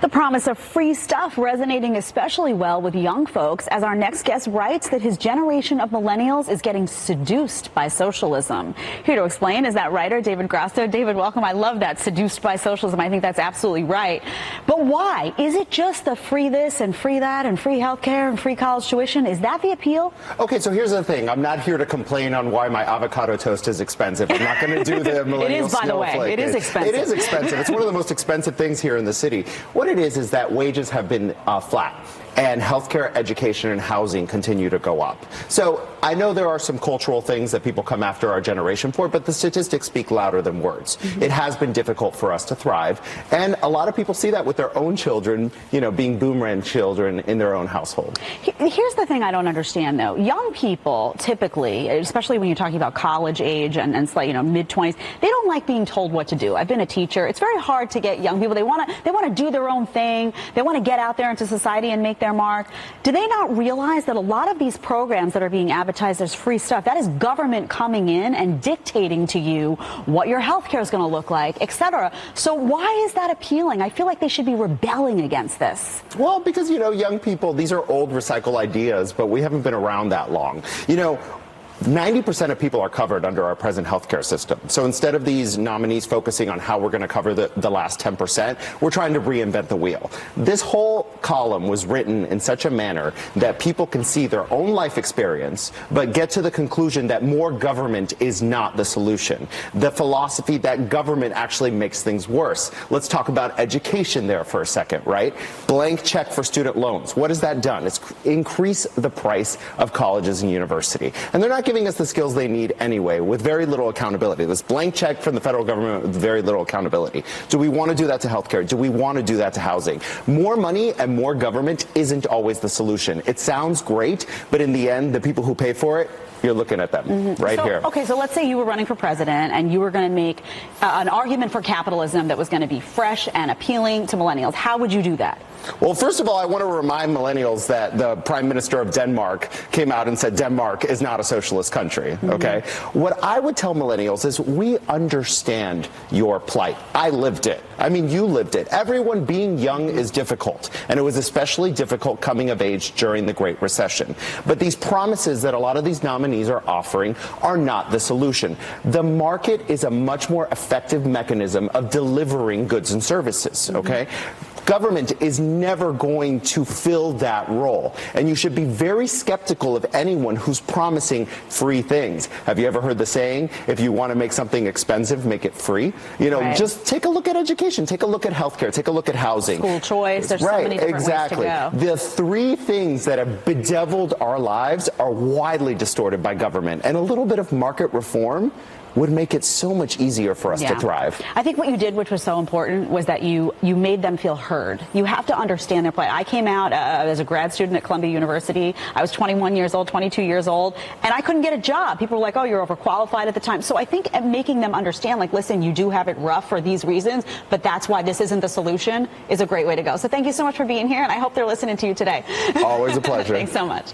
The promise of free stuff resonating especially well with young folks, as our next guest writes that his generation of millennials is getting seduced by socialism. Here to explain is that writer, David Grasso. David, welcome. I love that, seduced by socialism. I think that's absolutely right. But why? Is it just the free this and free that and free healthcare and free college tuition? Is that the appeal? Okay, so here's the thing. I'm not here to complain on why my avocado toast is expensive. I'm not going to do the millennial It is, by the way. It is expensive. It is expensive. It's one of the most expensive things here in the city. What it is that wages have been flat, and healthcare, education, and housing continue to go up. So I know there are some cultural things that people come after our generation for, but the statistics speak louder than words. It has been difficult for us to thrive, and a lot of people see that with their own children, you know, being boomerang children in their own household. Here's the thing I don't understand, though. Young people typically, especially when you're talking about college age and you know, mid-20s, they don't like being told what to do. I've been a teacher. It's very hard to get young people. They want to do their own thing. They want to get out there into society and make their mark. Do they not realize that a lot of these programs that are being advertised as free stuff, that is government coming in and dictating to you what your health care is going to look like, etc. So why is that appealing? I feel like they should be rebelling against this. Well, because, you know, young people, these are old recycled ideas, but we haven't been around that long. You know, 90% of people are covered under our present healthcare system. So instead of these nominees focusing on how we're going to cover the last 10%, we're trying to reinvent the wheel. This whole column was written in such a manner that people can see their own life experience, but get to the conclusion that more government is not the solution. The philosophy that government actually makes things worse. Let's talk about education there for a second, right? Blank check for student loans. What has that done? It's increased the price of colleges and university. And they're not giving us the skills they need anyway, with very little accountability. This blank check from the federal government with very little accountability. Do we want to do that to healthcare? Do we want to do that to housing? More money and more government isn't always the solution. It sounds great, but in the end, the people who pay for it, you're looking at them right here. Okay, so let's say you were running for president and you were going to make an argument for capitalism that was going to be fresh and appealing to millennials. How would you do that? Well, first of all, I want to remind millennials that the Prime Minister of Denmark came out and said Denmark is not a socialist country, okay? What I would tell millennials is we understand your plight. I lived it. I mean, you lived it. Everyone being young is difficult, and it was especially difficult coming of age during the Great Recession. But these promises that a lot of these nominees are offering are not the solution. The market is a much more effective mechanism of delivering goods and services, okay? Government is never going to fill that role, and you should be very skeptical of anyone who's promising free things. Have you ever heard the saying, if you want to make something expensive, make it free? You know, just take a look at education, take a look at healthcare, take a look at housing. School choice, there's so many different ways to go. The three things that have bedeviled our lives are widely distorted by government, and a little bit of market reform would make it so much easier for us to thrive. I think what you did, which was so important, was that you made them feel heard. You have to understand their plight. I came out as a grad student at Columbia University. I was 21 years old, 22 years old, and I couldn't get a job. People were like, oh, you're overqualified at the time. So I think making them understand, like, listen, you do have it rough for these reasons, but that's why this isn't the solution, is a great way to go. So thank you so much for being here, and I hope they're listening to you today. Always a pleasure. Thanks so much.